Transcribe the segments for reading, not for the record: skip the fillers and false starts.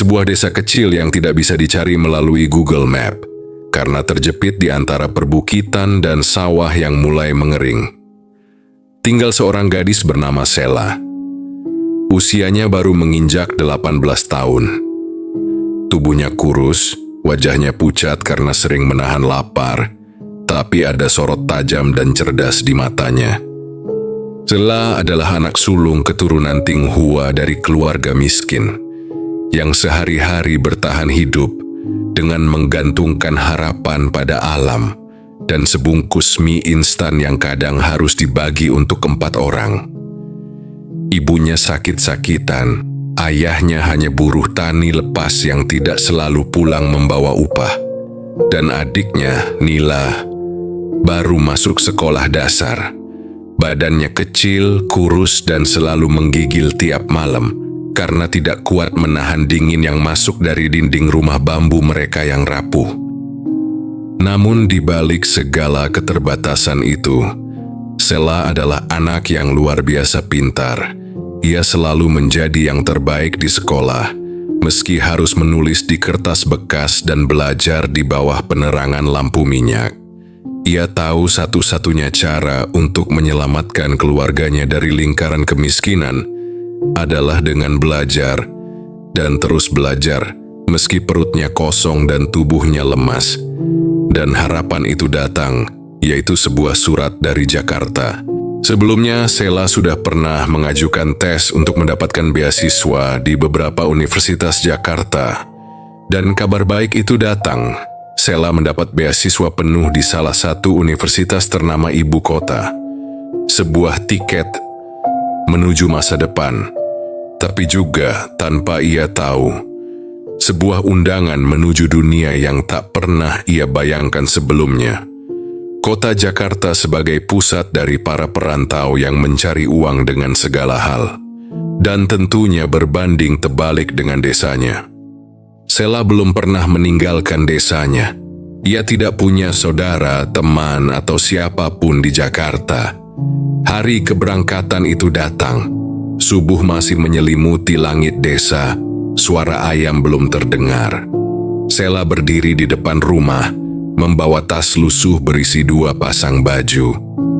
sebuah desa kecil yang tidak bisa dicari melalui Google Map, karena terjepit di antara perbukitan dan sawah yang mulai mengering. Tinggal seorang gadis bernama Sheila. Usianya baru menginjak 18 tahun. Tubuhnya kurus, wajahnya pucat karena sering menahan lapar, tapi ada sorot tajam dan cerdas di matanya. Sheila adalah anak sulung keturunan Tionghoa dari keluarga miskin, yang sehari-hari bertahan hidup dengan menggantungkan harapan pada alam dan sebungkus mie instan yang kadang harus dibagi untuk 4 orang. Ibunya sakit-sakitan, ayahnya hanya buruh tani lepas yang tidak selalu pulang membawa upah, dan adiknya, Nila, baru masuk sekolah dasar. Badannya kecil, kurus, dan selalu menggigil tiap malam karena tidak kuat menahan dingin yang masuk dari dinding rumah bambu mereka yang rapuh. Namun di balik segala keterbatasan itu, Sheila adalah anak yang luar biasa pintar. Ia selalu menjadi yang terbaik di sekolah, meski harus menulis di kertas bekas dan belajar di bawah penerangan lampu minyak. Ia tahu satu-satunya cara untuk menyelamatkan keluarganya dari lingkaran kemiskinan adalah dengan belajar dan terus belajar, meski perutnya kosong dan tubuhnya lemas. Dan harapan itu datang, yaitu sebuah surat dari Jakarta. Sebelumnya, Sheila sudah pernah mengajukan tes untuk mendapatkan beasiswa di beberapa universitas Jakarta. Dan kabar baik itu datang. Sheila mendapat beasiswa penuh di salah satu universitas ternama ibu kota. Sebuah tiket menuju masa depan. Tapi juga tanpa ia tahu, sebuah undangan menuju dunia yang tak pernah ia bayangkan sebelumnya. Kota Jakarta sebagai pusat dari para perantau yang mencari uang dengan segala hal. Dan tentunya berbanding terbalik dengan desanya. Sheila belum pernah meninggalkan desanya. Ia tidak punya saudara, teman, atau siapapun di Jakarta. Hari keberangkatan itu datang. Subuh masih menyelimuti langit desa. Suara ayam belum terdengar. Sheila berdiri di depan rumah, membawa tas lusuh berisi 2 pasang baju,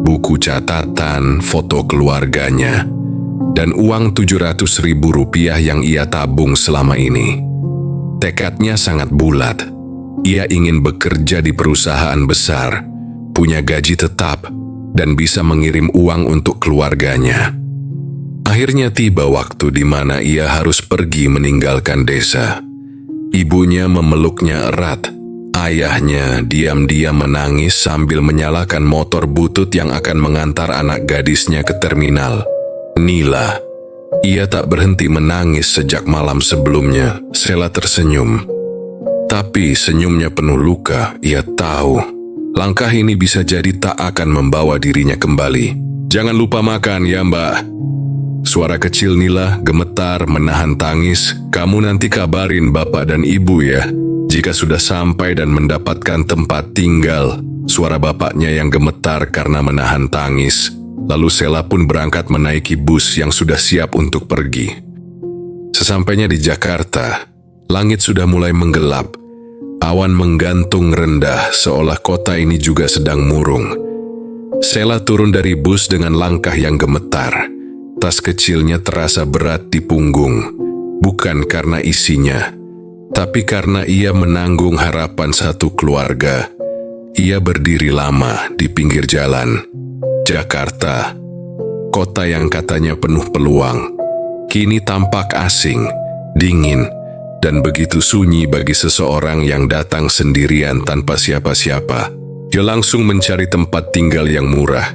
buku catatan, foto keluarganya, dan uang Rp700.000 yang ia tabung selama ini. Tekadnya sangat bulat. Ia ingin bekerja di perusahaan besar, punya gaji tetap, dan bisa mengirim uang untuk keluarganya. Akhirnya tiba waktu di mana ia harus pergi meninggalkan desa. Ibunya memeluknya erat. Ayahnya diam-diam menangis sambil menyalakan motor butut yang akan mengantar anak gadisnya ke terminal. Nila. Ia tak berhenti menangis sejak malam sebelumnya. Sheila tersenyum. Tapi senyumnya penuh luka. Ia tahu langkah ini bisa jadi tak akan membawa dirinya kembali. "Jangan lupa makan ya, Mbak." Suara kecil Nila gemetar menahan tangis. "Kamu nanti kabarin bapak dan ibu ya, jika sudah sampai dan mendapatkan tempat tinggal." Suara bapaknya yang gemetar karena menahan tangis. Lalu Sheila pun berangkat menaiki bus yang sudah siap untuk pergi. Sesampainya di Jakarta, langit sudah mulai menggelap. Awan menggantung rendah seolah kota ini juga sedang murung. Sheila turun dari bus dengan langkah yang gemetar. Tas kecilnya terasa berat di punggung, bukan karena isinya, tapi karena ia menanggung harapan satu keluarga. Ia berdiri lama di pinggir jalan. Jakarta, kota yang katanya penuh peluang, kini tampak asing, dingin, dan begitu sunyi bagi seseorang yang datang sendirian tanpa siapa-siapa. Dia langsung mencari tempat tinggal yang murah.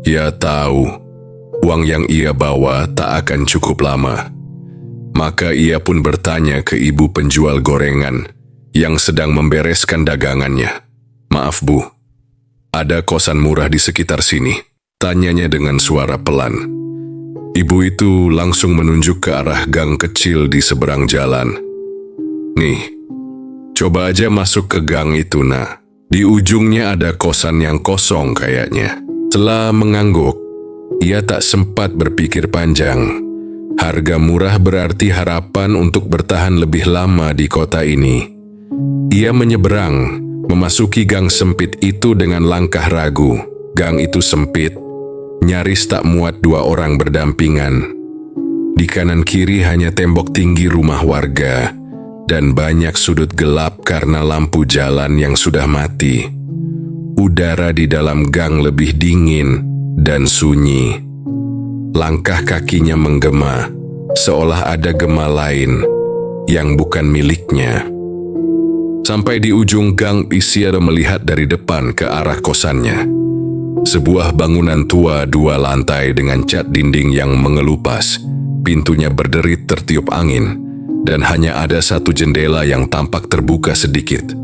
Ia tahu uang yang ia bawa tak akan cukup lama. Maka ia pun bertanya ke ibu penjual gorengan yang sedang membereskan dagangannya. "Maaf Bu, ada kosan murah di sekitar sini?" tanyanya dengan suara pelan. Ibu itu langsung menunjuk ke arah gang kecil di seberang jalan. "Nih, coba aja masuk ke gang itu, Nak. Di ujungnya ada kosan yang kosong kayaknya." Setelah mengangguk, ia tak sempat berpikir panjang. Harga murah berarti harapan untuk bertahan lebih lama di kota ini. Ia menyeberang, memasuki gang sempit itu dengan langkah ragu. Gang itu sempit, nyaris tak muat dua orang berdampingan. Di kanan kiri hanya tembok tinggi rumah warga, dan banyak sudut gelap karena lampu jalan yang sudah mati. Udara di dalam gang lebih dingin dan sunyi. Langkah kakinya menggema, seolah ada gema lain yang bukan miliknya. Sampai di ujung gang, Isyada melihat dari depan ke arah kosannya. Sebuah bangunan tua 2 lantai dengan cat dinding yang mengelupas. Pintunya berderit tertiup angin, dan hanya ada satu jendela yang tampak terbuka sedikit.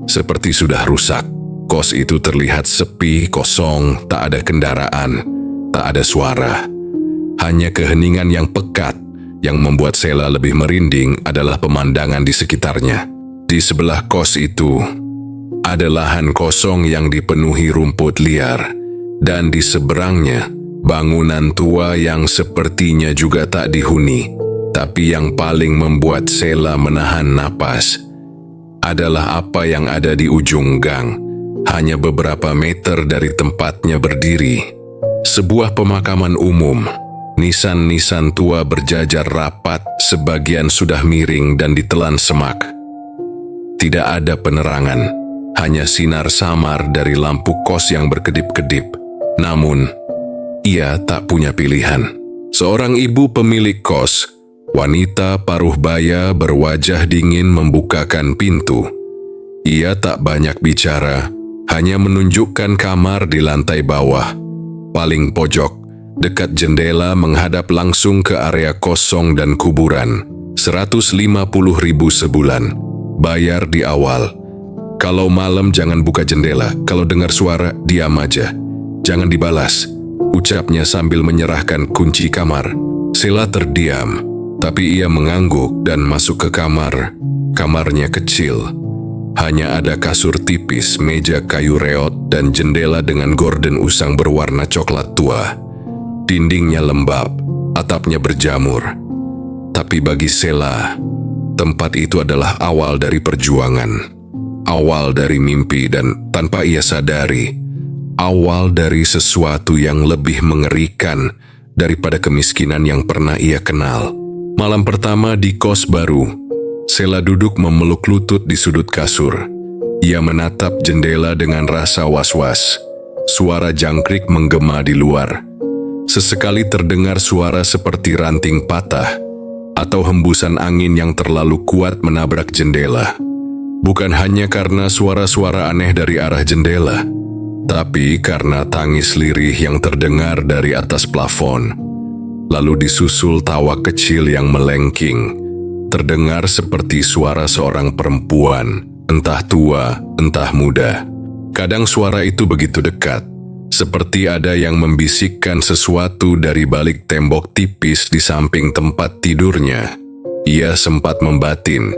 Seperti sudah rusak, kos itu terlihat sepi, kosong, tak ada kendaraan, tak ada suara. Hanya keheningan yang pekat. Yang membuat Sheila lebih merinding adalah pemandangan di sekitarnya. Di sebelah kos itu, ada lahan kosong yang dipenuhi rumput liar, dan di seberangnya, bangunan tua yang sepertinya juga tak dihuni. Tapi yang paling membuat Sheila menahan napas adalah apa yang ada di ujung gang, hanya beberapa meter dari tempatnya berdiri. Sebuah pemakaman umum. Nisan-nisan tua berjajar rapat, sebagian sudah miring dan ditelan semak. Tidak ada penerangan, hanya sinar samar dari lampu kos yang berkedip-kedip. Namun, ia tak punya pilihan. Seorang ibu pemilik kos, wanita paruh baya berwajah dingin membukakan pintu. Ia tak banyak bicara, hanya menunjukkan kamar di lantai bawah, paling pojok. Dekat jendela menghadap langsung ke area kosong dan kuburan. 150.000 sebulan. Bayar di awal. Kalau malam jangan buka jendela. Kalau dengar suara, diam aja. Jangan dibalas. Ucapnya sambil menyerahkan kunci kamar. Sheila terdiam, tapi ia mengangguk dan masuk ke kamar. Kamarnya kecil. Hanya ada kasur tipis, meja kayu reot, dan jendela dengan gorden usang berwarna coklat tua. Dindingnya lembab, atapnya berjamur. Tapi bagi Sheila, tempat itu adalah awal dari perjuangan. Awal dari mimpi dan tanpa ia sadari, awal dari sesuatu yang lebih mengerikan daripada kemiskinan yang pernah ia kenal. Malam pertama di kos baru, Sheila duduk memeluk lutut di sudut kasur. Ia menatap jendela dengan rasa was-was. Suara jangkrik menggema di luar. Sesekali terdengar suara seperti ranting patah atau hembusan angin yang terlalu kuat menabrak jendela. Bukan hanya karena suara-suara aneh dari arah jendela, tapi karena tangis lirih yang terdengar dari atas plafon. Lalu disusul tawa kecil yang melengking, terdengar seperti suara seorang perempuan, entah tua, entah muda. Kadang suara itu begitu dekat, seperti ada yang membisikkan sesuatu dari balik tembok tipis di samping tempat tidurnya. Ia sempat membatin,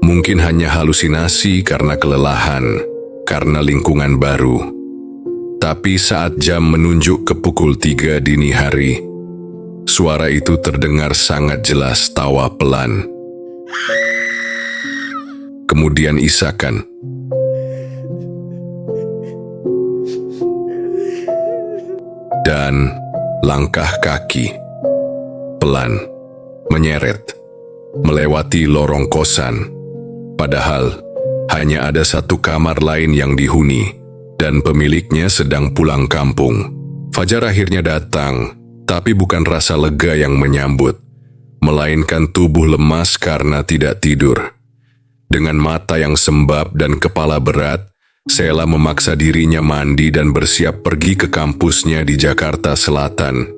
mungkin hanya halusinasi karena kelelahan, karena lingkungan baru. Tapi saat jam menunjuk ke pukul 3 dini hari, suara itu terdengar sangat jelas, tawa pelan. Kemudian isakan. Dan langkah kaki, pelan, menyeret, melewati lorong kosan. Padahal, hanya ada satu kamar lain yang dihuni, dan pemiliknya sedang pulang kampung. Fajar akhirnya datang, tapi bukan rasa lega yang menyambut, melainkan tubuh lemas karena tidak tidur. Dengan mata yang sembab dan kepala berat, Sheila memaksa dirinya mandi dan bersiap pergi ke kampusnya di Jakarta Selatan.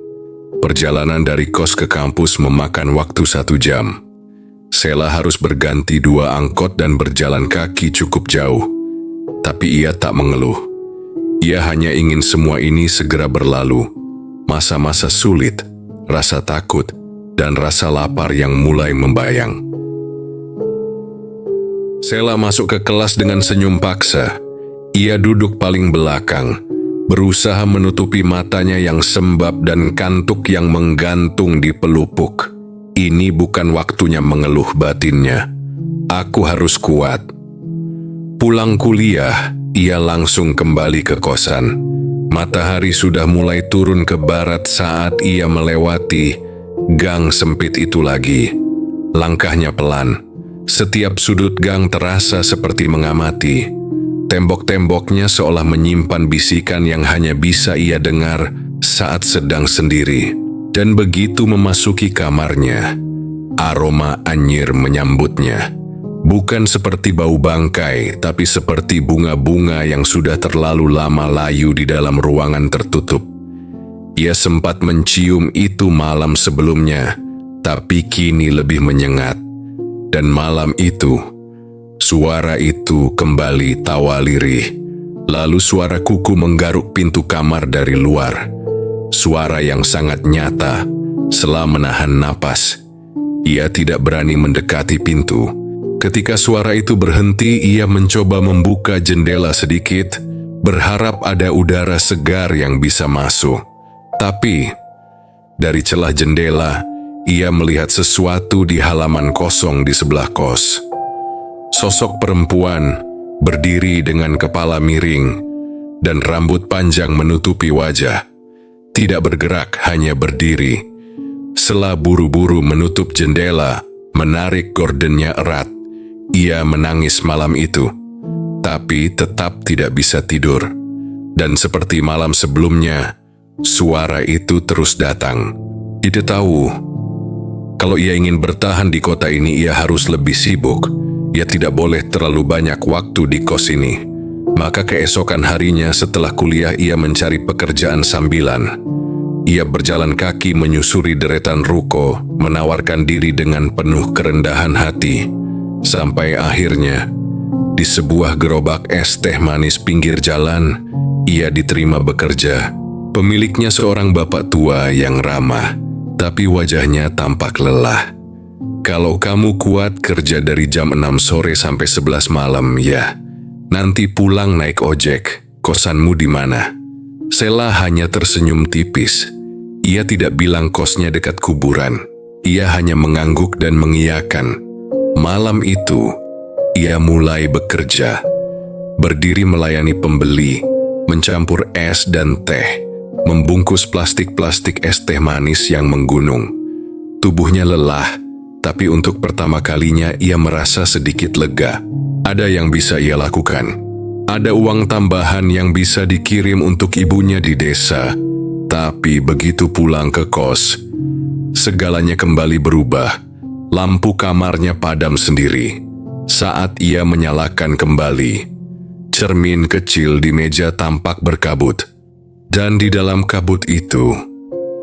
Perjalanan dari kos ke kampus memakan waktu 1 jam. Sheila harus berganti 2 angkot dan berjalan kaki cukup jauh. Tapi ia tak mengeluh. Ia hanya ingin semua ini segera berlalu. Masa-masa sulit, rasa takut, dan rasa lapar yang mulai membayang. Sheila masuk ke kelas dengan senyum paksa. Ia duduk paling belakang, berusaha menutupi matanya yang sembab dan kantuk yang menggantung di pelupuk. Ini bukan waktunya mengeluh batinnya. Aku harus kuat. Pulang kuliah, ia langsung kembali ke kosan. Matahari sudah mulai turun ke barat saat ia melewati gang sempit itu lagi. Langkahnya pelan. Setiap sudut gang terasa seperti mengamati. Tembok-temboknya seolah menyimpan bisikan yang hanya bisa ia dengar saat sedang sendiri. Dan begitu memasuki kamarnya, aroma anyir menyambutnya. Bukan seperti bau bangkai, tapi seperti bunga-bunga yang sudah terlalu lama layu di dalam ruangan tertutup. Ia sempat mencium itu malam sebelumnya, tapi kini lebih menyengat. Dan malam itu, suara itu kembali tawa lirih. Lalu suara kuku menggaruk pintu kamar dari luar. Suara yang sangat nyata, setelah menahan napas. Ia tidak berani mendekati pintu. Ketika suara itu berhenti, ia mencoba membuka jendela sedikit, berharap ada udara segar yang bisa masuk. Tapi, dari celah jendela, ia melihat sesuatu di halaman kosong di sebelah kos. Sosok perempuan berdiri dengan kepala miring dan rambut panjang menutupi wajah. Tidak bergerak, hanya berdiri. Sela buru-buru menutup jendela, menarik gordennya erat. Ia menangis malam itu, tapi tetap tidak bisa tidur. Dan seperti malam sebelumnya, suara itu terus datang. Ida tahu, kalau ia ingin bertahan di kota ini, ia harus lebih sibuk. Ia tidak boleh terlalu banyak waktu di kos ini. Maka keesokan harinya setelah kuliah ia mencari pekerjaan sambilan. Ia berjalan kaki menyusuri deretan ruko, menawarkan diri dengan penuh kerendahan hati. Sampai akhirnya, di sebuah gerobak es teh manis pinggir jalan, ia diterima bekerja. Pemiliknya seorang bapak tua yang ramah, tapi wajahnya tampak lelah. Kalau kamu kuat kerja dari jam 6 sore sampai 11 malam, ya. Nanti pulang naik ojek, kosanmu di mana? Sela hanya tersenyum tipis. Ia tidak bilang kosnya dekat kuburan. Ia hanya mengangguk dan mengiyakan. Malam itu, ia mulai bekerja. Berdiri melayani pembeli, mencampur es dan teh, membungkus plastik-plastik es teh manis yang menggunung. Tubuhnya lelah, tapi untuk pertama kalinya ia merasa sedikit lega. Ada yang bisa ia lakukan. Ada uang tambahan yang bisa dikirim untuk ibunya di desa. Tapi begitu pulang ke kos, segalanya kembali berubah. Lampu kamarnya padam sendiri. Saat ia menyalakan kembali, cermin kecil di meja tampak berkabut. Dan di dalam kabut itu,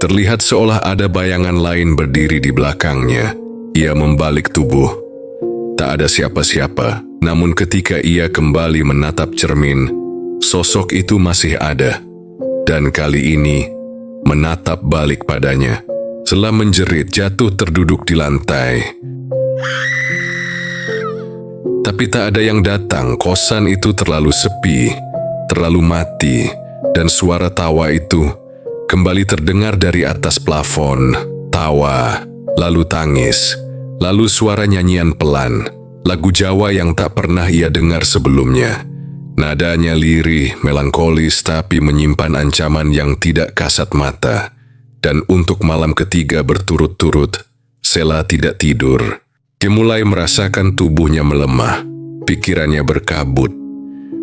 terlihat seolah ada bayangan lain berdiri di belakangnya. Ia membalik tubuh. Tak ada siapa-siapa. Namun ketika ia kembali menatap cermin, sosok itu masih ada. Dan kali ini, menatap balik padanya. Setelah menjerit, jatuh terduduk di lantai. Tapi tak ada yang datang. Kosan itu terlalu sepi, terlalu mati. Dan suara tawa itu kembali terdengar dari atas plafon. Tawa, lalu tangis, lalu suara nyanyian pelan. Lagu Jawa yang tak pernah ia dengar sebelumnya. Nadanya lirih, melankolis, tapi menyimpan ancaman yang tidak kasat mata. Dan untuk malam ketiga berturut-turut, Sela tidak tidur. Dia mulai merasakan tubuhnya melemah, pikirannya berkabut,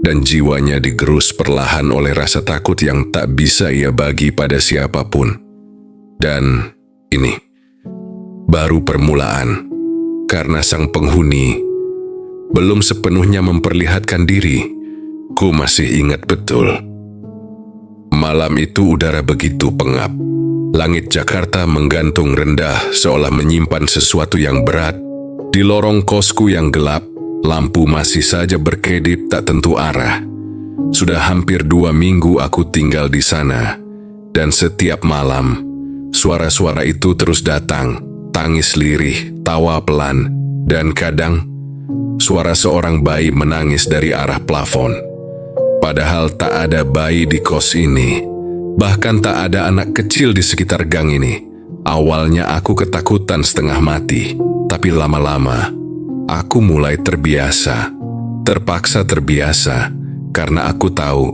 dan jiwanya digerus perlahan oleh rasa takut yang tak bisa ia bagi pada siapapun. Dan ini baru permulaan, karena sang penghuni belum sepenuhnya memperlihatkan diri. Ku masih ingat betul. Malam itu udara begitu pengap. Langit Jakarta menggantung rendah seolah menyimpan sesuatu yang berat. Di lorong kosku yang gelap, lampu masih saja berkedip tak tentu arah. Sudah hampir 2 minggu aku tinggal di sana. Dan setiap malam, suara-suara itu terus datang. Tangis lirih, tawa pelan, dan kadang suara seorang bayi menangis dari arah plafon. Padahal tak ada bayi di kos ini. Bahkan tak ada anak kecil di sekitar gang ini. Awalnya aku ketakutan setengah mati, tapi lama-lama aku mulai terbiasa. Terpaksa terbiasa, karena aku tahu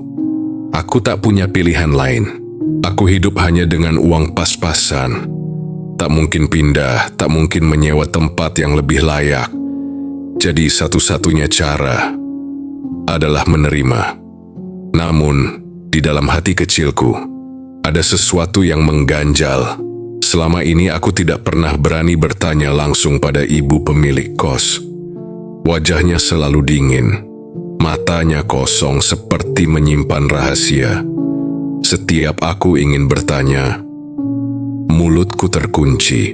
aku tak punya pilihan lain. Aku hidup hanya dengan uang pas-pasan. Tak mungkin pindah, tak mungkin menyewa tempat yang lebih layak. Jadi satu-satunya cara adalah menerima. Namun, di dalam hati kecilku, ada sesuatu yang mengganjal. Selama ini aku tidak pernah berani bertanya langsung pada ibu pemilik kos. Wajahnya selalu dingin, matanya kosong seperti menyimpan rahasia. Setiap aku ingin bertanya, mulutku terkunci.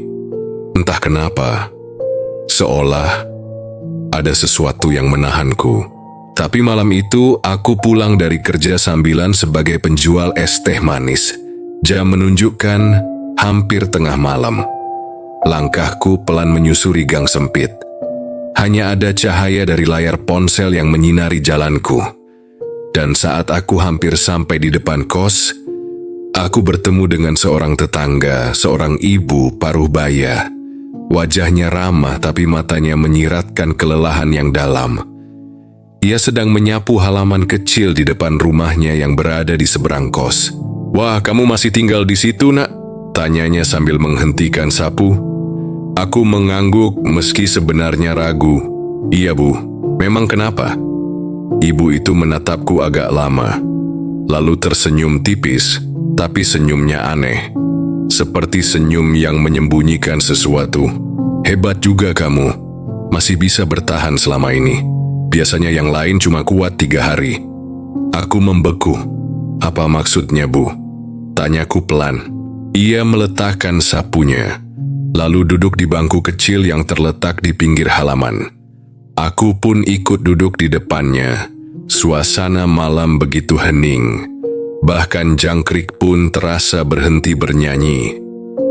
Entah kenapa, seolah ada sesuatu yang menahanku. Tapi malam itu aku pulang dari kerja sambilan sebagai penjual es teh manis. Jam menunjukkan hampir tengah malam. Langkahku pelan menyusuri gang sempit. Hanya ada cahaya dari layar ponsel yang menyinari jalanku. Dan saat aku hampir sampai di depan kos, aku bertemu dengan seorang tetangga, seorang ibu paruh baya. Wajahnya ramah tapi matanya menyiratkan kelelahan yang dalam. Ia sedang menyapu halaman kecil di depan rumahnya yang berada di seberang kos. "Wah, kamu masih tinggal di situ, Nak?" tanyanya sambil menghentikan sapu. Aku mengangguk meski sebenarnya ragu. "Iya, Bu. Memang kenapa?" Ibu itu menatapku agak lama, lalu tersenyum tipis, tapi senyumnya aneh. Seperti senyum yang menyembunyikan sesuatu. "Hebat juga kamu, masih bisa bertahan selama ini. Biasanya yang lain cuma kuat 3 hari. Aku membeku. "Apa maksudnya, Bu?" tanyaku pelan. Ia meletakkan sapunya, lalu duduk di bangku kecil yang terletak di pinggir halaman. Aku pun ikut duduk di depannya. Suasana malam begitu hening. Bahkan jangkrik pun terasa berhenti bernyanyi.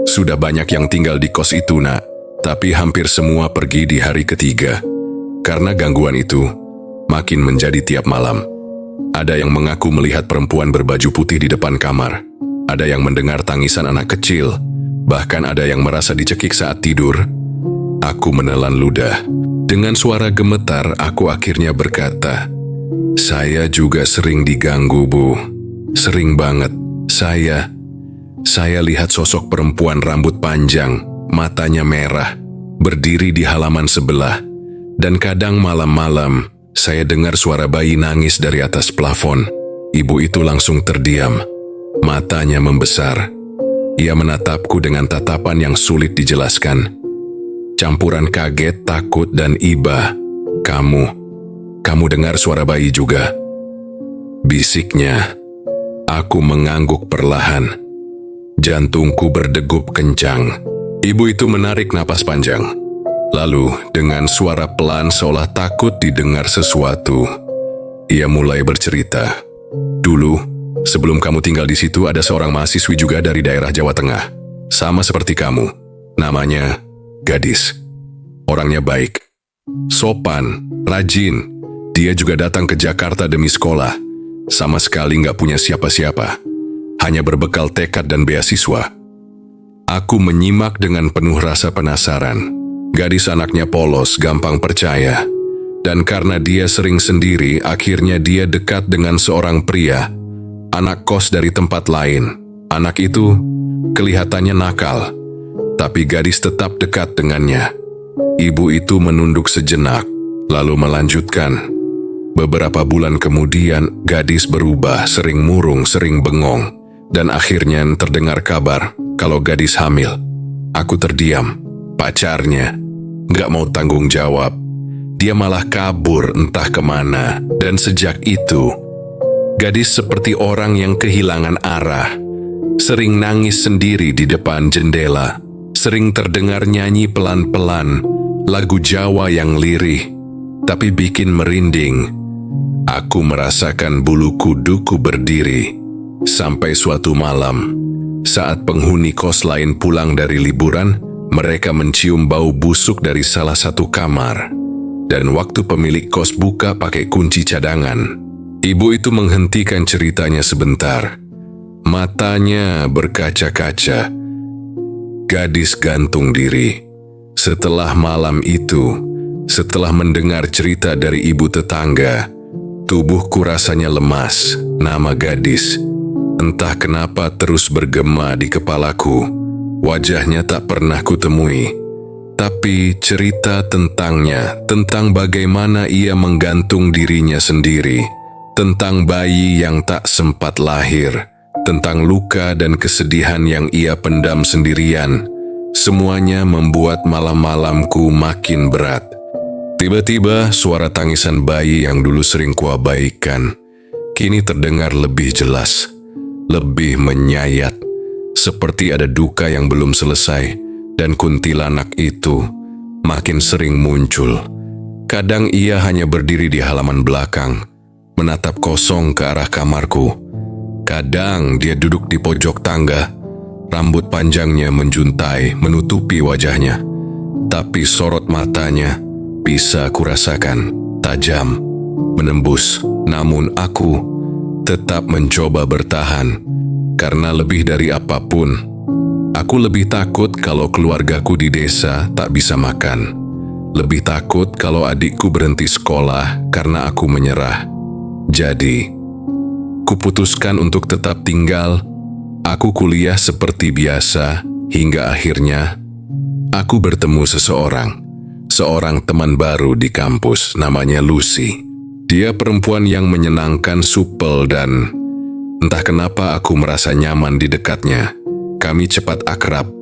Sudah banyak yang tinggal di kos itu, Nak, tapi hampir semua pergi di hari ketiga. Karena gangguan itu makin menjadi tiap malam. Ada yang mengaku melihat perempuan berbaju putih di depan kamar. Ada yang mendengar tangisan anak kecil. Bahkan ada yang merasa dicekik saat tidur. Aku menelan ludah. Dengan suara gemetar, aku akhirnya berkata, "Saya juga sering diganggu, Bu. Sering banget. Saya lihat sosok perempuan rambut panjang, matanya merah, berdiri di halaman sebelah. Dan kadang malam-malam, saya dengar suara bayi nangis dari atas plafon." Ibu itu langsung terdiam. Matanya membesar. Ia menatapku dengan tatapan yang sulit dijelaskan. Campuran kaget, takut, dan iba. Kamu dengar suara bayi juga?" bisiknya. Aku mengangguk perlahan. Jantungku berdegup kencang. Ibu itu menarik napas panjang. Lalu, dengan suara pelan seolah takut didengar sesuatu, ia mulai bercerita. "Dulu, sebelum kamu tinggal di situ, ada seorang mahasiswi juga dari daerah Jawa Tengah. Sama seperti kamu. Namanya Gadis. Orangnya baik, sopan, rajin. Dia juga datang ke Jakarta demi sekolah. Sama sekali nggak punya siapa-siapa. Hanya berbekal tekad dan beasiswa." Aku menyimak dengan penuh rasa penasaran. Gadis anaknya polos, gampang percaya. Dan karena dia sering sendiri, akhirnya dia dekat dengan seorang pria, anak kos dari tempat lain. Anak itu kelihatannya nakal, tapi gadis tetap dekat dengannya. Ibu itu menunduk sejenak, lalu melanjutkan. Beberapa bulan kemudian, gadis berubah, sering murung, sering bengong, dan akhirnya terdengar kabar kalau gadis hamil. Aku terdiam. Pacarnya nggak mau tanggung jawab. Dia malah kabur entah kemana, dan sejak itu, gadis seperti orang yang kehilangan arah. Sering nangis sendiri di depan jendela, sering terdengar nyanyi pelan-pelan, lagu Jawa yang lirih, tapi bikin merinding. Aku merasakan bulu kuduku berdiri. Sampai suatu malam, saat penghuni kos lain pulang dari liburan, mereka mencium bau busuk dari salah satu kamar. Dan waktu pemilik kos buka pakai kunci cadangan, ibu itu menghentikan ceritanya sebentar. Matanya berkaca-kaca. Gadis gantung diri. Setelah malam itu, setelah mendengar cerita dari ibu tetangga, tubuhku rasanya lemas. Nama gadis, entah kenapa terus bergema di kepalaku. Wajahnya tak pernah kutemui. Tapi cerita tentangnya, tentang bagaimana ia menggantung dirinya sendiri, tentang bayi yang tak sempat lahir, tentang luka dan kesedihan yang ia pendam sendirian, semuanya membuat malam-malamku makin berat. Tiba-tiba suara tangisan bayi yang dulu sering kuabaikan, kini terdengar lebih jelas, lebih menyayat, seperti ada duka yang belum selesai, dan kuntilanak itu makin sering muncul. Kadang ia hanya berdiri di halaman belakang, menatap kosong ke arah kamarku. Kadang dia duduk di pojok tangga, rambut panjangnya menjuntai menutupi wajahnya. Tapi sorot matanya bisa kurasakan, tajam, menembus. Namun aku tetap mencoba bertahan, karena lebih dari apapun, aku lebih takut kalau keluargaku di desa tak bisa makan. Lebih takut kalau adikku berhenti sekolah karena aku menyerah. Jadi, kuputuskan untuk tetap tinggal. Aku kuliah seperti biasa, hingga akhirnya aku bertemu seorang teman baru di kampus, namanya Lucy. Dia perempuan yang menyenangkan, supel, dan entah kenapa aku merasa nyaman di dekatnya. Kami cepat akrab.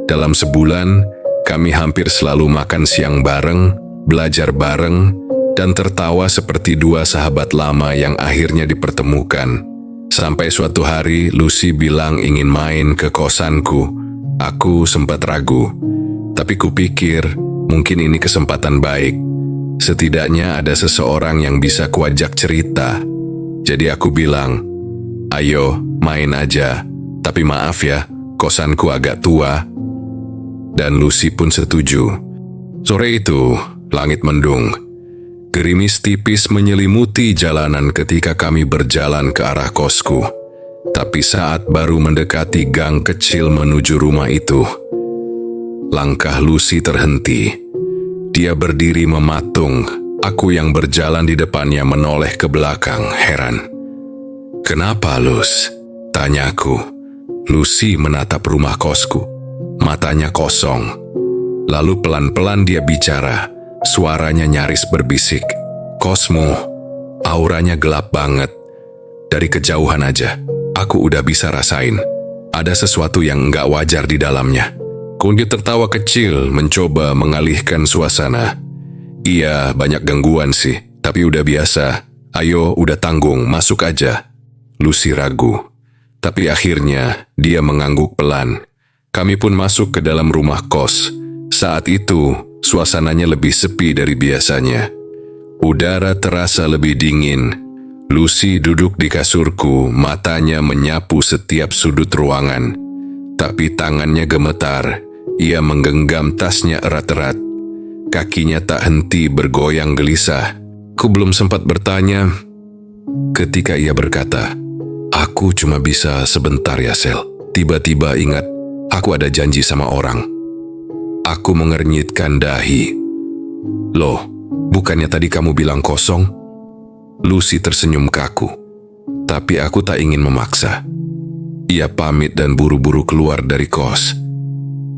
Dalam sebulan, kami hampir selalu makan siang bareng, belajar bareng, dan tertawa seperti dua sahabat lama yang akhirnya dipertemukan. Sampai suatu hari Lucy bilang ingin main ke kosanku. Aku sempat ragu, tapi kupikir mungkin ini kesempatan baik. Setidaknya ada seseorang yang bisa kuajak cerita. Jadi aku bilang, ayo main aja, tapi maaf ya, kosanku agak tua. Dan Lucy pun setuju. Sore itu, langit mendung. Gerimis tipis menyelimuti jalanan ketika kami berjalan ke arah kosku. Tapi saat baru mendekati gang kecil menuju rumah itu, langkah Lucy terhenti. Dia berdiri mematung. Aku yang berjalan di depannya menoleh ke belakang, heran. "Kenapa, Lus?" tanyaku. Lucy menatap rumah kosku. Matanya kosong. Lalu pelan-pelan dia bicara. Suaranya nyaris berbisik. "Kosmu, auranya gelap banget. Dari kejauhan aja, aku udah bisa rasain. Ada sesuatu yang nggak wajar di dalamnya." Kunci tertawa kecil mencoba mengalihkan suasana. "Iya, banyak gangguan sih, tapi udah biasa. Ayo, udah tanggung, masuk aja." Lucy ragu. Tapi akhirnya dia mengangguk pelan. Kami pun masuk ke dalam rumah kos. Saat itu, suasananya lebih sepi dari biasanya. Udara terasa lebih dingin. Lucy duduk di kasurku, matanya menyapu setiap sudut ruangan. Tapi tangannya gemetar. Ia menggenggam tasnya erat-erat. Kakinya tak henti bergoyang gelisah. Ku belum sempat bertanya ketika ia berkata, "Aku cuma bisa sebentar ya, Sel." Tiba-tiba ingat, aku ada janji sama orang. Aku mengernyitkan dahi. "Loh, bukannya tadi kamu bilang kosong?" Lucy tersenyum kaku. Tapi aku tak ingin memaksa. Ia pamit dan buru-buru keluar dari kos.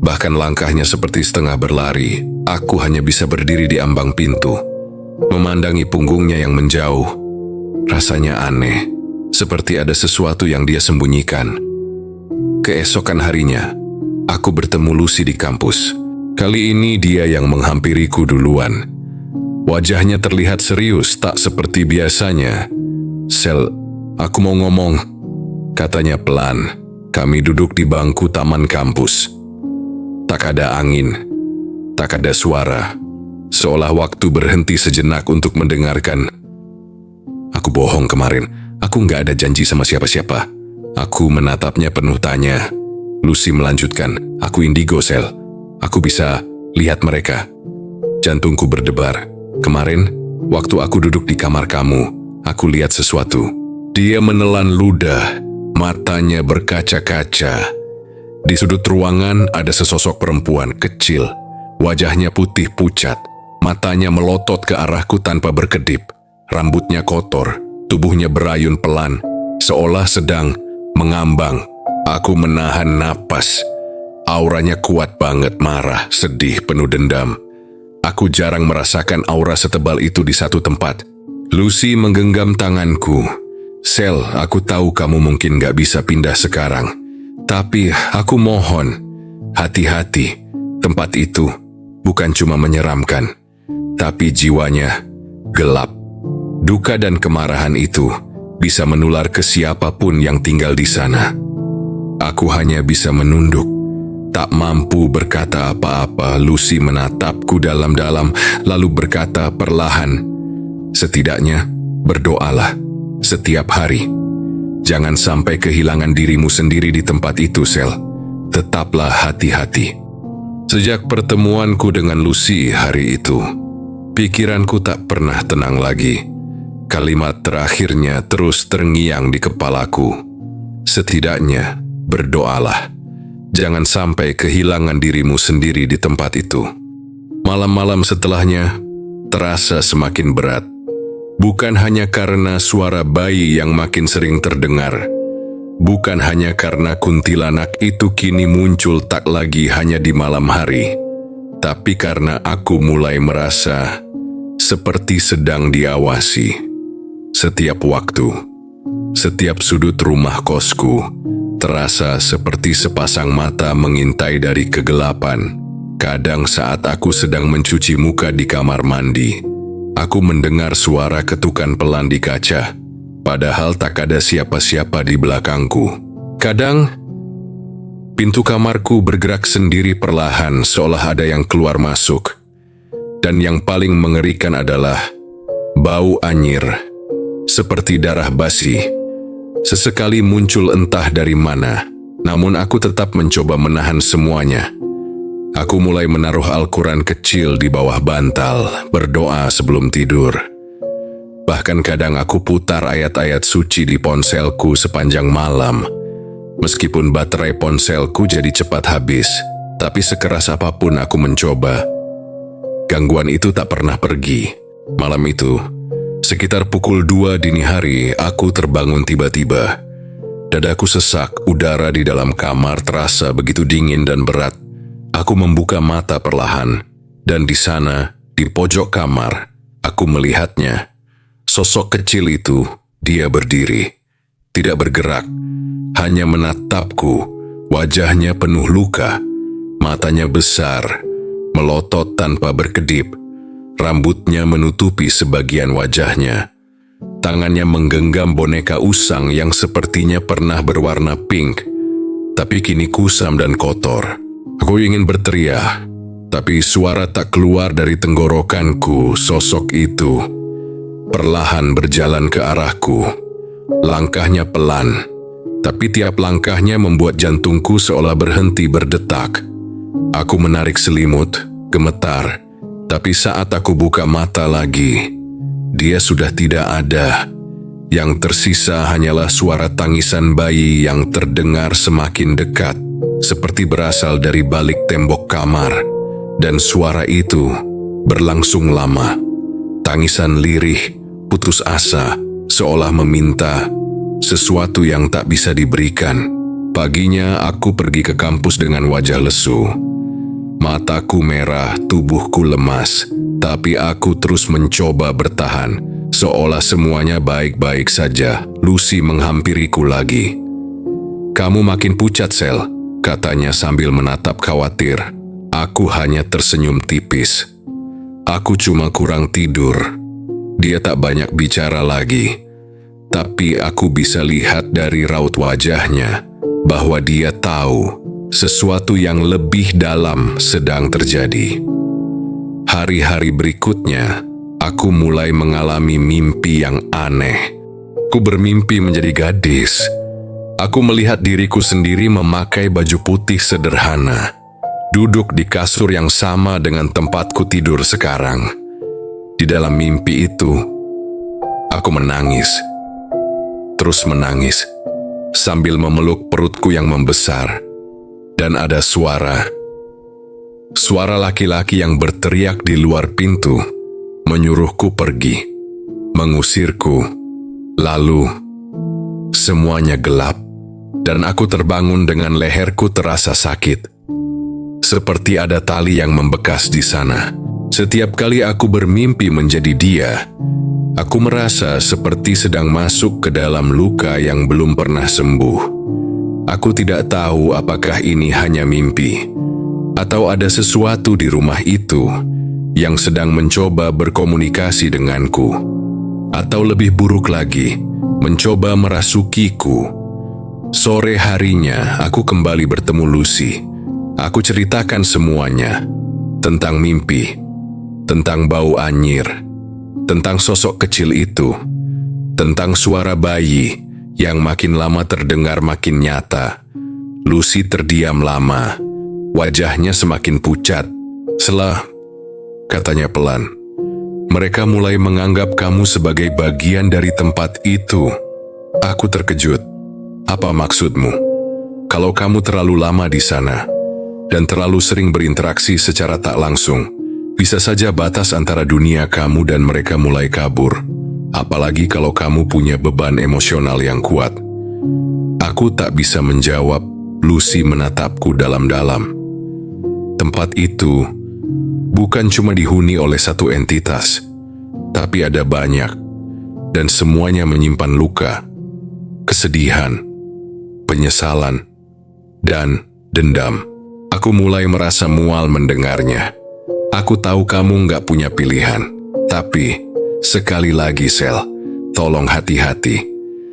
Bahkan langkahnya seperti setengah berlari. Aku hanya bisa berdiri di ambang pintu, memandangi punggungnya yang menjauh. Rasanya aneh, seperti ada sesuatu yang dia sembunyikan. Keesokan harinya, aku bertemu Lucy di kampus. Kali ini dia yang menghampiriku duluan. Wajahnya terlihat serius, tak seperti biasanya. "Sel, aku mau ngomong," katanya pelan. Kami duduk di bangku taman kampus. Tak ada angin, tak ada suara. Seolah waktu berhenti sejenak untuk mendengarkan. "Aku bohong kemarin, aku nggak ada janji sama siapa-siapa." Aku menatapnya penuh tanya. Lucy melanjutkan, "Aku indigo, Sel. Aku bisa lihat mereka." Jantungku berdebar. "Kemarin, waktu aku duduk di kamar kamu, aku lihat sesuatu." Dia menelan ludah, matanya berkaca-kaca. Di sudut ruangan ada sesosok perempuan kecil. Wajahnya putih pucat, matanya melotot ke arahku tanpa berkedip. Rambutnya kotor, tubuhnya berayun pelan, seolah sedang mengambang. Aku menahan napas. Auranya kuat banget, marah, sedih, penuh dendam. Aku jarang merasakan aura setebal itu di satu tempat. Lucy menggenggam tanganku. Sel, aku tahu kamu mungkin gak bisa pindah sekarang. Tapi aku mohon, hati-hati. Tempat itu bukan cuma menyeramkan, tapi jiwanya gelap. Duka dan kemarahan itu bisa menular ke siapapun yang tinggal di sana. Aku hanya bisa menunduk. Tak mampu berkata apa-apa, Lucy menatapku dalam-dalam lalu berkata perlahan, setidaknya berdoalah setiap hari. Jangan sampai kehilangan dirimu sendiri di tempat itu, Sel. Tetaplah hati-hati. Sejak pertemuanku dengan Lucy hari itu, pikiranku tak pernah tenang lagi. Kalimat terakhirnya terus terngiang di kepalaku. Setidaknya berdoalah. Jangan sampai kehilangan dirimu sendiri di tempat itu. Malam-malam setelahnya terasa semakin berat. Bukan hanya karena suara bayi yang makin sering terdengar. Bukan hanya karena kuntilanak itu kini muncul tak lagi hanya di malam hari. Tapi karena aku mulai merasa seperti sedang diawasi. Setiap waktu, setiap sudut rumah kosku terasa seperti sepasang mata mengintai dari kegelapan. Kadang saat aku sedang mencuci muka di kamar mandi, aku mendengar suara ketukan pelan di kaca, padahal tak ada siapa-siapa di belakangku. Kadang, pintu kamarku bergerak sendiri perlahan seolah ada yang keluar masuk. Dan yang paling mengerikan adalah bau anyir, seperti darah basi. Sesekali muncul entah dari mana, namun aku tetap mencoba menahan semuanya. Aku mulai menaruh Al-Quran kecil di bawah bantal, berdoa sebelum tidur. Bahkan kadang aku putar ayat-ayat suci di ponselku sepanjang malam. Meskipun baterai ponselku jadi cepat habis, tapi sekeras apapun aku mencoba, gangguan itu tak pernah pergi. Malam itu, sekitar pukul 2 dini hari, aku terbangun tiba-tiba. Dadaku sesak, udara di dalam kamar terasa begitu dingin dan berat. Aku membuka mata perlahan, dan di sana, di pojok kamar, aku melihatnya. Sosok kecil itu, dia berdiri. Tidak bergerak, hanya menatapku. Wajahnya penuh luka, matanya besar, melotot tanpa berkedip. Rambutnya menutupi sebagian wajahnya. Tangannya menggenggam boneka usang yang sepertinya pernah berwarna pink, tapi kini kusam dan kotor. Aku ingin berteriak, tapi suara tak keluar dari tenggorokanku. Sosok itu perlahan berjalan ke arahku. Langkahnya pelan, tapi tiap langkahnya membuat jantungku seolah berhenti berdetak. Aku menarik selimut, gemetar. Tapi saat aku buka mata lagi, dia sudah tidak ada. Yang tersisa hanyalah suara tangisan bayi yang terdengar semakin dekat, seperti berasal dari balik tembok kamar. Dan suara itu berlangsung lama. Tangisan lirih, putus asa, seolah meminta sesuatu yang tak bisa diberikan. Paginya aku pergi ke kampus dengan wajah lesu. Mataku merah, tubuhku lemas, tapi aku terus mencoba bertahan, seolah semuanya baik-baik saja. Lucy menghampiriku lagi. "Kamu makin pucat, Sel," katanya sambil menatap khawatir. Aku hanya tersenyum tipis. "Aku cuma kurang tidur." Dia tak banyak bicara lagi, tapi aku bisa lihat dari raut wajahnya bahwa dia tahu sesuatu yang lebih dalam sedang terjadi. Hari-hari berikutnya, aku mulai mengalami mimpi yang aneh. Aku bermimpi menjadi gadis. Aku melihat diriku sendiri memakai baju putih sederhana, duduk di kasur yang sama dengan tempatku tidur sekarang. Di dalam mimpi itu, aku menangis, terus menangis, sambil memeluk perutku yang membesar. Dan ada suara. Suara laki-laki yang berteriak di luar pintu, menyuruhku pergi, mengusirku. Lalu, semuanya gelap, dan aku terbangun dengan leherku terasa sakit. Seperti ada tali yang membekas di sana. Setiap kali aku bermimpi menjadi dia, aku merasa seperti sedang masuk ke dalam luka yang belum pernah sembuh. Aku tidak tahu apakah ini hanya mimpi, atau ada sesuatu di rumah itu yang sedang mencoba berkomunikasi denganku, atau lebih buruk lagi, mencoba merasukiku. Sore harinya, aku kembali bertemu Lucy. Aku ceritakan semuanya, tentang mimpi, tentang bau anyir, tentang sosok kecil itu, tentang suara bayi yang makin lama terdengar makin nyata. Lucy terdiam lama, wajahnya semakin pucat. "Selah," katanya pelan, "mereka mulai menganggap kamu sebagai bagian dari tempat itu." Aku terkejut. "Apa maksudmu? Kalau kamu terlalu lama di sana dan terlalu sering berinteraksi secara tak langsung, bisa saja batas antara dunia kamu dan mereka mulai kabur. Apalagi kalau kamu punya beban emosional yang kuat." Aku tak bisa menjawab. Lucy menatapku dalam-dalam. Tempat itu bukan cuma dihuni oleh satu entitas, tapi ada banyak, dan semuanya menyimpan luka, kesedihan, penyesalan, dan dendam. Aku mulai merasa mual mendengarnya. Aku tahu kamu nggak punya pilihan, tapi sekali lagi, Sel, tolong hati-hati.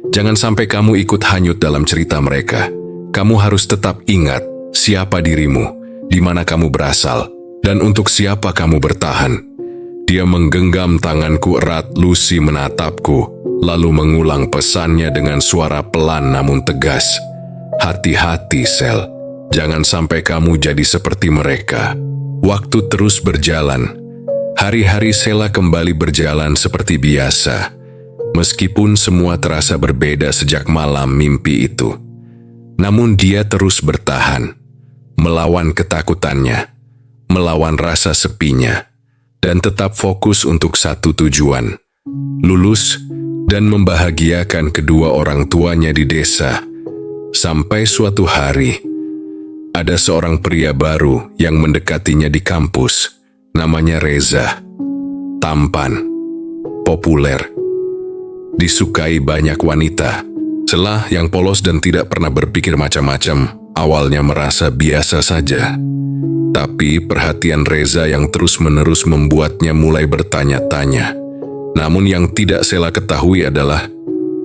Jangan sampai kamu ikut hanyut dalam cerita mereka. Kamu harus tetap ingat siapa dirimu, di mana kamu berasal, dan untuk siapa kamu bertahan. Dia menggenggam tanganku erat. Lucy menatapku, lalu mengulang pesannya dengan suara pelan namun tegas. "Hati-hati, Sel. Jangan sampai kamu jadi seperti mereka." Waktu terus berjalan. Hari-hari Sela kembali berjalan seperti biasa, meskipun semua terasa berbeda sejak malam mimpi itu. Namun dia terus bertahan, melawan ketakutannya, melawan rasa sepinya, dan tetap fokus untuk satu tujuan: lulus dan membahagiakan kedua orang tuanya di desa. Sampai suatu hari, ada seorang pria baru yang mendekatinya di kampus. Namanya Reza. Tampan, populer, disukai banyak wanita. Sela yang polos dan tidak pernah berpikir macam-macam, awalnya merasa biasa saja. Tapi perhatian Reza yang terus-menerus membuatnya mulai bertanya-tanya. Namun yang tidak Sela ketahui adalah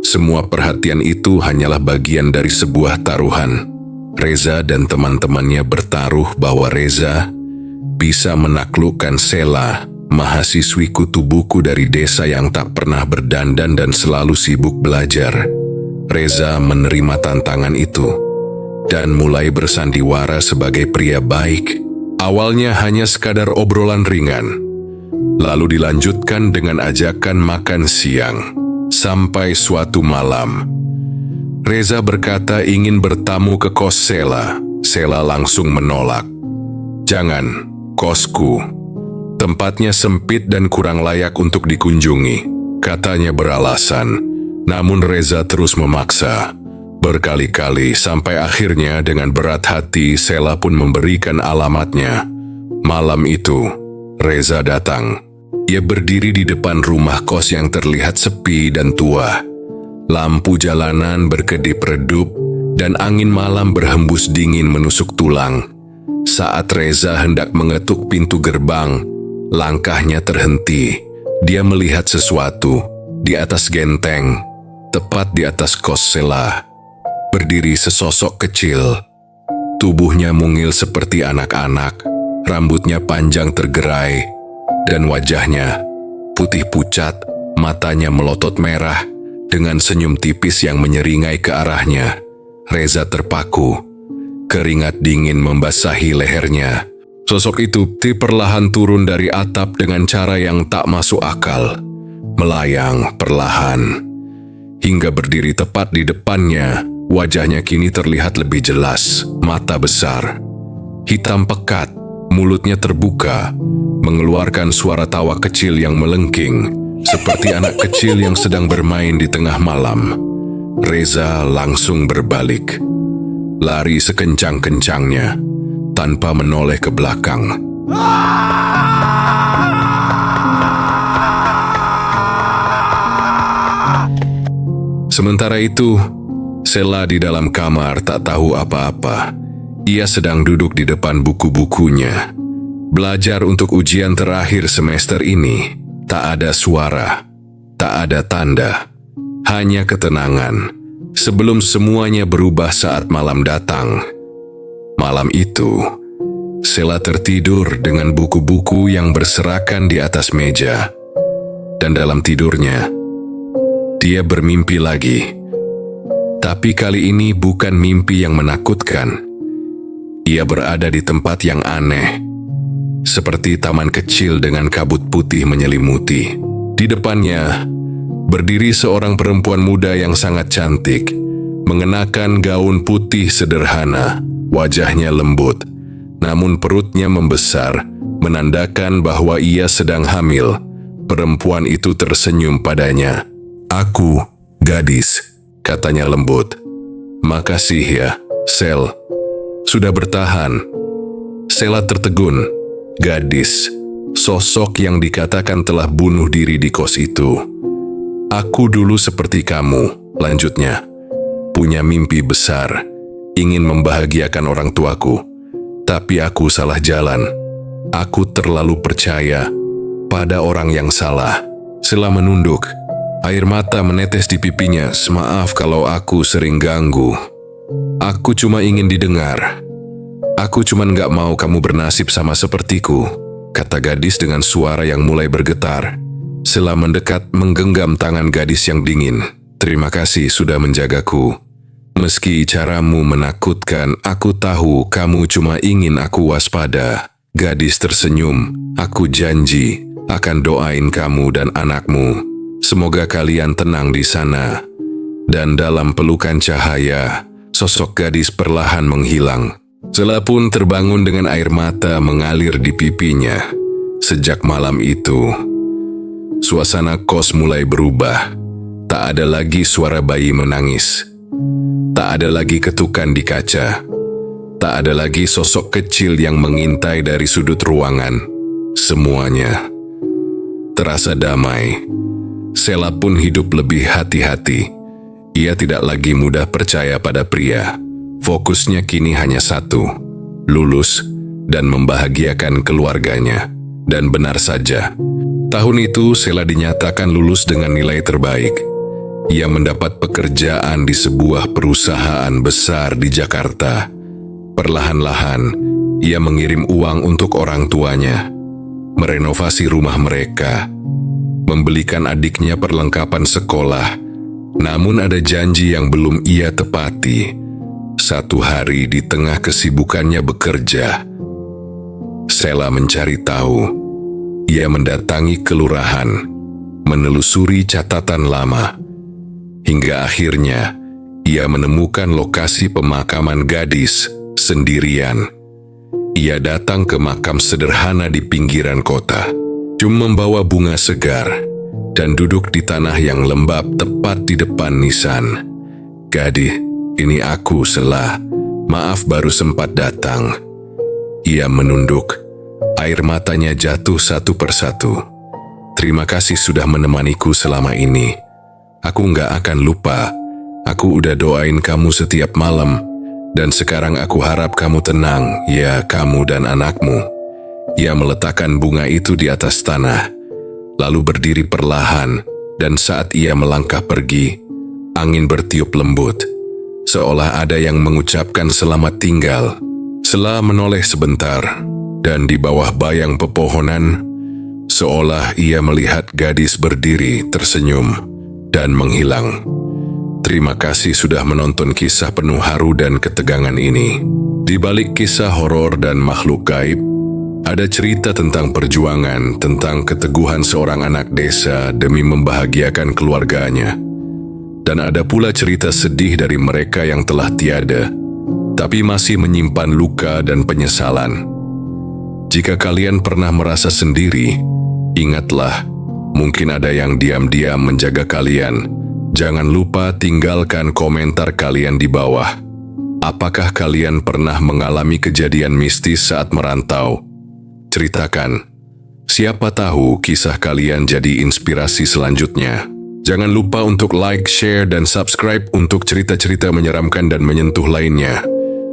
semua perhatian itu hanyalah bagian dari sebuah taruhan. Reza dan teman-temannya bertaruh bahwa Reza bisa menaklukkan Sela, mahasiswi kutu buku dari desa yang tak pernah berdandan dan selalu sibuk belajar. Reza menerima tantangan itu dan mulai bersandiwara sebagai pria baik. Awalnya hanya sekadar obrolan ringan, lalu dilanjutkan dengan ajakan makan siang. Sampai suatu malam, Reza berkata ingin bertamu ke kos Sela. Sela langsung menolak. "Jangan, kosku. Tempatnya sempit dan kurang layak untuk dikunjungi," katanya beralasan. Namun Reza terus memaksa. Berkali-kali sampai akhirnya dengan berat hati Sela pun memberikan alamatnya. Malam itu, Reza datang. Ia berdiri di depan rumah kos yang terlihat sepi dan tua. Lampu jalanan berkedip redup dan angin malam berhembus dingin menusuk tulang. Saat Reza hendak mengetuk pintu gerbang, langkahnya terhenti. Dia melihat sesuatu di atas genteng, tepat di atas kos Sela. Berdiri sesosok kecil. Tubuhnya mungil seperti anak-anak, rambutnya panjang tergerai, dan wajahnya putih pucat, matanya melotot merah, dengan senyum tipis yang menyeringai ke arahnya. Reza terpaku. Keringat dingin membasahi lehernya. Sosok itu perlahan turun dari atap dengan cara yang tak masuk akal. Melayang perlahan. Hingga berdiri tepat di depannya, wajahnya kini terlihat lebih jelas. mata besar, hitam pekat, mulutnya terbuka, mengeluarkan suara tawa kecil yang melengking, seperti anak kecil yang sedang bermain di tengah malam. Reza langsung berbalik, lari sekencang-kencangnya, tanpa menoleh ke belakang. Sementara itu, Sela di dalam kamar tak tahu apa-apa. Ia sedang duduk di depan buku-bukunya. Belajar untuk ujian terakhir semester ini. Tak ada suara, tak ada tanda, hanya ketenangan. Sebelum semuanya berubah saat malam datang. Malam itu, Sela tertidur dengan buku-buku yang berserakan di atas meja. Dan dalam tidurnya, dia bermimpi lagi. Tapi kali ini bukan mimpi yang menakutkan. Ia berada di tempat yang aneh, seperti taman kecil dengan kabut putih menyelimuti. Di depannya, berdiri seorang perempuan muda yang sangat cantik, mengenakan gaun putih sederhana, wajahnya lembut, namun perutnya membesar, menandakan bahwa ia sedang hamil. Perempuan itu tersenyum padanya. "Aku, gadis," katanya lembut. "Makasih ya, Sel. Sudah bertahan." Sela tertegun. Gadis, sosok yang dikatakan telah bunuh diri di kos itu. "Aku dulu seperti kamu," lanjutnya. "Punya mimpi besar, ingin membahagiakan orang tuaku. Tapi aku salah jalan. Aku terlalu percaya pada orang yang salah." Sela menunduk. Air mata menetes di pipinya. "Maaf kalau aku sering ganggu. Aku cuma ingin didengar. Aku cuma gak mau kamu bernasib sama sepertiku," kata gadis dengan suara yang mulai bergetar. Sela mendekat menggenggam tangan gadis yang dingin. "Terima kasih sudah menjagaku. Meski caramu menakutkan, aku tahu kamu cuma ingin aku waspada." Gadis tersenyum. "Aku janji akan doain kamu dan anakmu. Semoga kalian tenang di sana." Dan dalam pelukan cahaya, sosok gadis perlahan menghilang. Sela pun terbangun dengan air mata mengalir di pipinya. Sejak malam itu, suasana kos mulai berubah. Tak ada lagi suara bayi menangis. Tak ada lagi ketukan di kaca. Tak ada lagi sosok kecil yang mengintai dari sudut ruangan. Semuanya terasa damai. Sela pun hidup lebih hati-hati. Ia tidak lagi mudah percaya pada pria. Fokusnya kini hanya satu, lulus dan membahagiakan keluarganya. Dan benar saja, tahun itu Sela dinyatakan lulus dengan nilai terbaik. Ia mendapat pekerjaan di sebuah perusahaan besar di Jakarta. Perlahan-lahan, ia mengirim uang untuk orang tuanya, merenovasi rumah mereka, membelikan adiknya perlengkapan sekolah. Namun ada janji yang belum ia tepati. Satu hari di tengah kesibukannya bekerja, Sela mencari tahu. Ia mendatangi kelurahan, menelusuri catatan lama, hingga akhirnya ia menemukan lokasi pemakaman gadis sendirian. Ia datang ke makam sederhana di pinggiran kota, cuma membawa bunga segar, dan duduk di tanah yang lembab tepat di depan nisan. "Gadis, ini aku, Sela. Maaf baru sempat datang." Ia menunduk. Air matanya jatuh satu persatu. "Terima kasih sudah menemaniku selama ini. Aku nggak akan lupa. Aku udah doain kamu setiap malam. Dan sekarang aku harap kamu tenang, ya kamu dan anakmu." Ia meletakkan bunga itu di atas tanah, lalu berdiri perlahan, dan saat ia melangkah pergi, angin bertiup lembut, seolah ada yang mengucapkan selamat tinggal. Sela menoleh sebentar, dan di bawah bayang pepohonan, seolah ia melihat gadis berdiri tersenyum dan menghilang. Terima kasih sudah menonton kisah penuh haru dan ketegangan ini. Di balik kisah horor dan makhluk gaib, ada cerita tentang perjuangan, tentang keteguhan seorang anak desa demi membahagiakan keluarganya. Dan ada pula cerita sedih dari mereka yang telah tiada, tapi masih menyimpan luka dan penyesalan. Jika kalian pernah merasa sendiri, ingatlah, mungkin ada yang diam-diam menjaga kalian. Jangan lupa tinggalkan komentar kalian di bawah. Apakah kalian pernah mengalami kejadian mistis saat merantau? Ceritakan. Siapa tahu kisah kalian jadi inspirasi selanjutnya. Jangan lupa untuk like, share, dan subscribe untuk cerita-cerita menyeramkan dan menyentuh lainnya.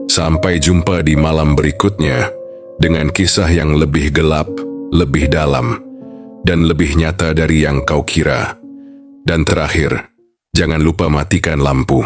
Sampai jumpa di malam berikutnya dengan kisah yang lebih gelap, lebih dalam, dan lebih nyata dari yang kau kira. Dan terakhir, jangan lupa matikan lampu.